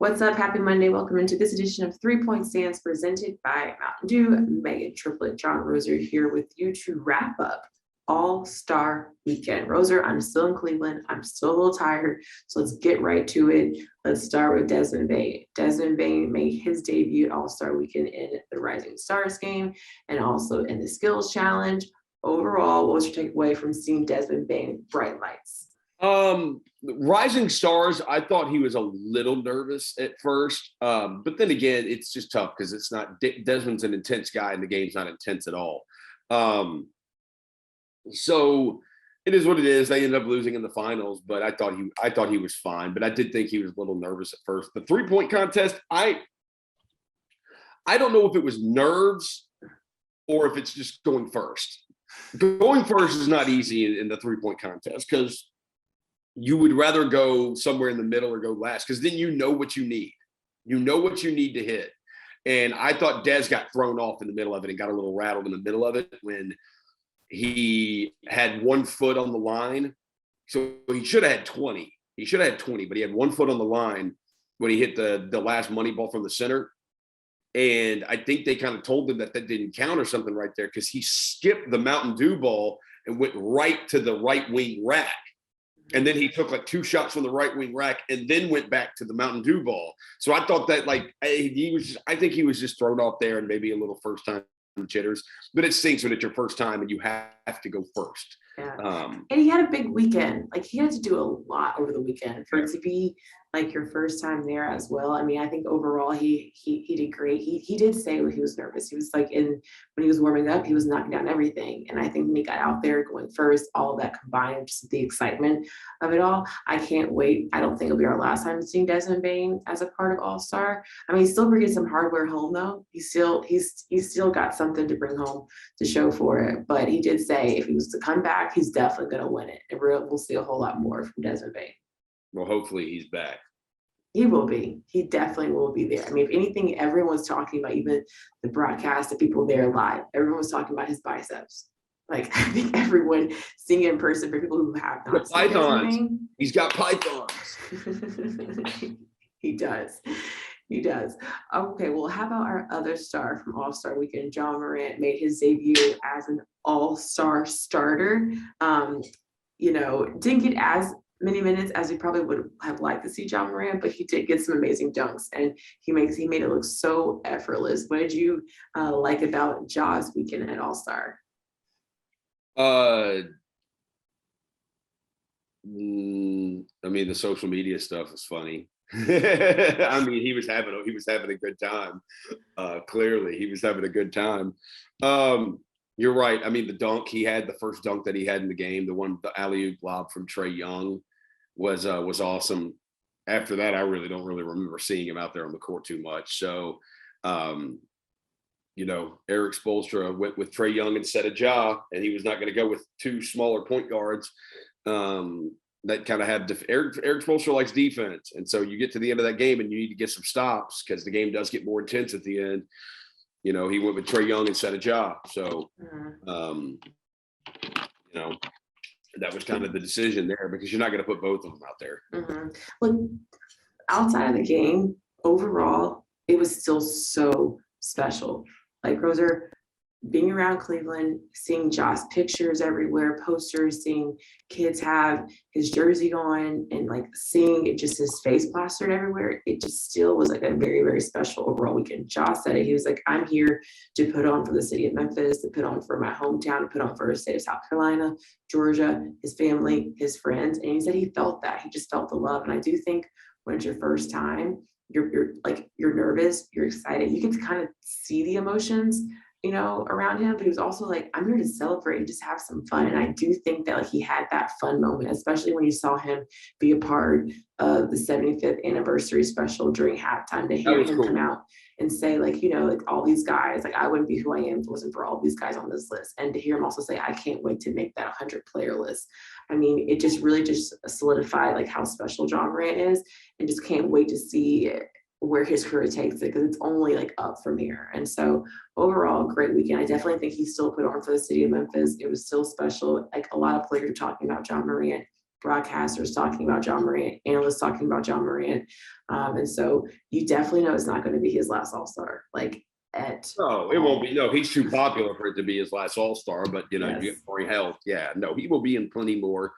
What's up? Happy Monday. Welcome into this edition of 3 Point Stands presented by Mountain Dew. Meghan, Triplett, John Roser here with you to wrap up All-Star Weekend. Roser, I'm still in Cleveland. I'm still a little tired, so let's get right to it. Let's start with Desmond Bane. Desmond Bane made his debut at All-Star Weekend in the Rising Stars game and also in the Skills Challenge. Overall, what was your takeaway from seeing Desmond Bane bright lights? Rising Stars, I thought he was a little nervous at first. But then again, it's just tough because it's not Desmond's an intense guy and the game's not intense at all. So it is what it is. They ended up losing in the finals, but I thought he was fine. But I did think he was a little nervous at first. The 3-point contest, I don't know if it was nerves or if it's just going first. Going first is not easy in the 3-point contest because you would rather go somewhere in the middle or go last because then you know what you need. You know what you need to hit. And I thought Des got thrown off in the middle of it and got a little rattled in the middle of it when he had 1 foot on the line. So he should have had 20. He should have had 20, but he had 1 foot on the line when he hit the last money ball from the center. And I think they kind of told him that didn't count or something right there because he skipped the Mountain Dew ball and went right to the right wing rack. And then he took like 2 shots from the right wing rack and then went back to the Mountain Dew ball. So I thought that I think he was just thrown off there and maybe a little first time jitters, but it stinks when it's your first time and you have to go first. Yeah. And he had a big weekend. Like he had to do a lot over the weekend for it to be like your first time there as well. I mean, I think overall he did great. He did say when he was nervous. He was like when he was warming up, he was knocking down everything. And I think when he got out there going first, all of that combined, just the excitement of it all. I can't wait. I don't think it'll be our last time seeing Desmond Bane as a part of All-Star. I mean, he's still bringing some hardware home though. He's still got something to bring home to show for it. But he did say if he was to come back, he's definitely going to win it. And we'll see a whole lot more from Desmond Bane. Well, hopefully he's back. He will be. He definitely will be there. I mean, if anything, everyone's talking about, even the broadcast, the people there live, everyone's talking about his biceps. Like, I think everyone seeing it in person for people who have not seen pythons. He's got pythons. He does. He does. Okay, well, how about our other star from All-Star Weekend? John Morant made his debut as an All-Star starter. Didn't get as many minutes as we probably would have liked to see John Morant, but he did get some amazing dunks and he made it look so effortless. What did you like about Ja's weekend at All-Star? I mean, the social media stuff is funny. I mean, he was having a good time. Clearly, he was having a good time. You're right. I mean, the dunk he had, the first dunk that he had in the game, the alley-oop lob from Trae Young was awesome. After that, I really don't remember seeing him out there on the court too much. So, Eric Spoelstra went with Trae Young instead of Ja, and he was not going to go with 2 smaller point guards. That kind of had Eric Spoelstra likes defense, and so you get to the end of that game and you need to get some stops because the game does get more intense at the end. He went with Trae Young instead of Ja. So, that was kind of the decision there because you're not going to put both of them out there. Mm-hmm. Look, outside of the game, overall, it was still so special. Like, Roser, being around Cleveland, seeing Josh pictures everywhere, posters, seeing kids have his jersey on, and like seeing it, just his face plastered everywhere, it just still was like a very, very special overall weekend. Josh said it. He was like, I'm here to put on for the city of Memphis, to put on for my hometown, to put on for the state of South Carolina, Georgia, his family, his friends. And he said he felt that. He just felt the love. And I do think when it's your first time, you're nervous, you're excited. You can kind of see the emotions around him, but he was also like, I'm here to celebrate and just have some fun. And I do think that he had that fun moment, especially when you saw him be a part of the 75th anniversary special during halftime, to hear him come out and say all these guys, I wouldn't be who I am if it wasn't for all these guys on this list. And to hear him also say, I can't wait to make that 100-player list. I mean, it just really just solidified how special John Morant is, and just can't wait to see where his career takes it, because it's only up from here. And so overall, great weekend. I definitely think he still put on for the city of Memphis. It was still special. A lot of players are talking about John Morant broadcasters talking about John Morant, analysts talking about John Morant. And so you definitely know it's not going to be his last All-Star. Like No, it won't be. No, he's too popular for it to be his last All-Star, but you yes. get more health. Yeah, no, he will be in plenty more.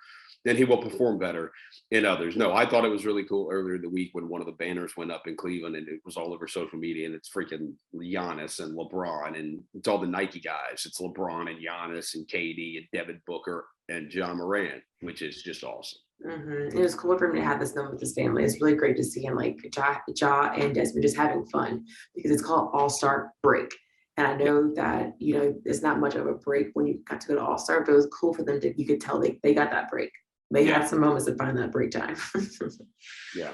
Then he will perform better in others. No, I thought it was really cool earlier in the week when one of the banners went up in Cleveland and it was all over social media and it's freaking Giannis and LeBron and it's all the Nike guys. It's LeBron and Giannis and KD and Devin Booker and John Morant, which is just awesome. Mm-hmm. It was cool for him to have this moment with his family. It's really great to see him like Ja and Desmond just having fun because it's called All-Star Break. And I know that, it's not much of a break when you got to go to All-Star, but it was cool for them to, you could tell they got that break. They had some moments to find that break time. Yeah.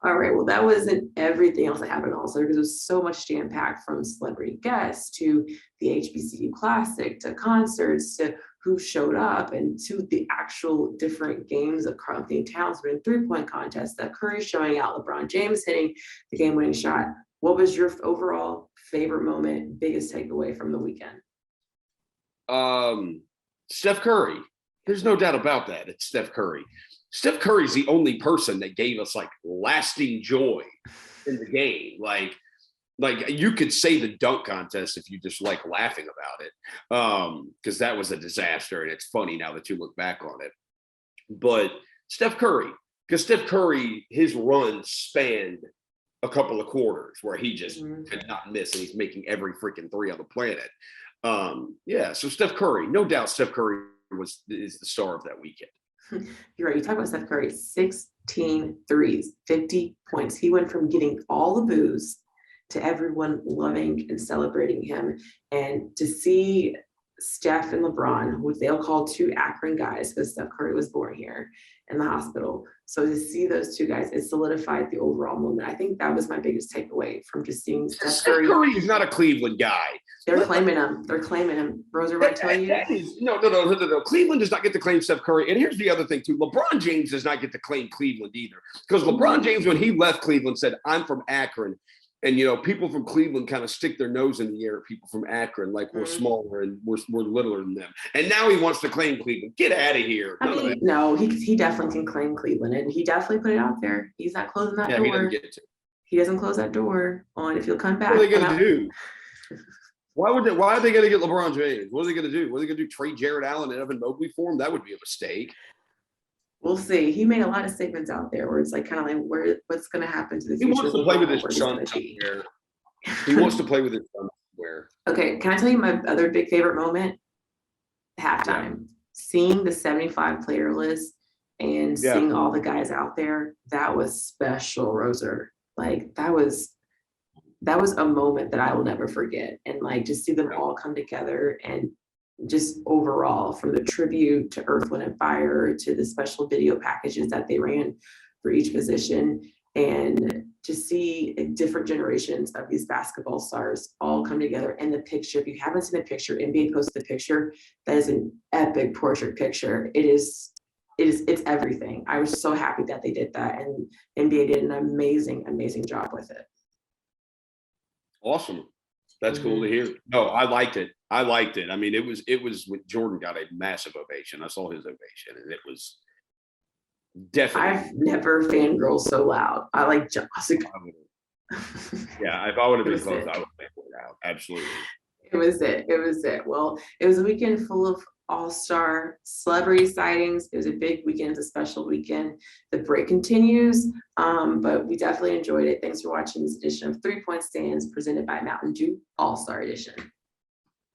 All right. Well, that wasn't everything else that happened also because it was so much jam-packed from celebrity guests to the HBCU Classic to concerts to who showed up and to the actual different games of Karl-Anthony Towns winning three-point contest, that Curry showing out, LeBron James hitting the game-winning shot. What was your overall favorite moment, biggest takeaway from the weekend? Steph Curry. There's no doubt about that. It's Steph Curry. Steph Curry's the only person that gave us like lasting joy in the game. Like you could say the dunk contest if you just like laughing about it. Because that was a disaster. And it's funny now that you look back on it. But Steph Curry, because Steph Curry, his run spanned a couple of quarters where he just could not miss and he's making every freaking three on the planet. So Steph Curry, no doubt Steph Curry is the star of that weekend. You're right. You talk about Steph Curry, 16 threes, 50 points. He went from getting all the boos to everyone loving and celebrating him. And to see Steph and LeBron, who they'll call two Akron guys because Steph Curry was born here in the hospital. So to see those two guys, it solidified the overall moment. I think that was my biggest takeaway from just seeing Steph Curry. Steph Curry is not a Cleveland guy. They're claiming him. They're claiming him. Rosa, right? Tell you? No. Cleveland does not get to claim Steph Curry. And here's the other thing, too. LeBron James does not get to claim Cleveland either. Because LeBron James, when he left Cleveland, said, I'm from Akron. And, people from Cleveland kind of stick their nose in the air at people from Akron, like we're smaller and we're littler than them. And now he wants to claim Cleveland. Get out of here. No, he definitely can claim Cleveland. And he definitely put it out there. He's not closing that door. He doesn't get to. He doesn't close that door on if he'll come back. What are they going to do? Why are they going to get LeBron James? What are they going to do? What are they going to do? Trade Jared Allen and Evan Mobley for him? That would be a mistake. We'll see. He made a lot of statements out there where it's like kind of like what's going to happen to the future. He wants to play with his son somewhere. He wants to play with his son somewhere. Okay, can I tell you my other big favorite moment? Halftime. Seeing the 75 player list and seeing all the guys out there, that was special, Roser. Like that was a moment that I will never forget. And like just see them all come together and just overall from the tribute to Earth, Wind and Fire to the special video packages that they ran for each position, and to see different generations of these basketball stars all come together. And the picture, if you haven't seen the picture, NBA posted the picture. That is an epic portrait picture. It's everything. I was so happy that they did that, and NBA did an amazing job with it. Awesome. That's cool to hear. No, I liked it. I mean, it was when Jordan got a massive ovation. I saw his ovation and it was definitely. I've never fangirled so loud. I like Josh. Yeah, if I would have been close, I would have fangirled out. Absolutely. It was it. Well, it was a weekend full of all-star celebrity sightings. It was a big weekend. It's a special weekend. The break continues, but we definitely enjoyed it. Thanks for watching this edition of 3 Point Stands presented by Mountain Dew All-Star Edition.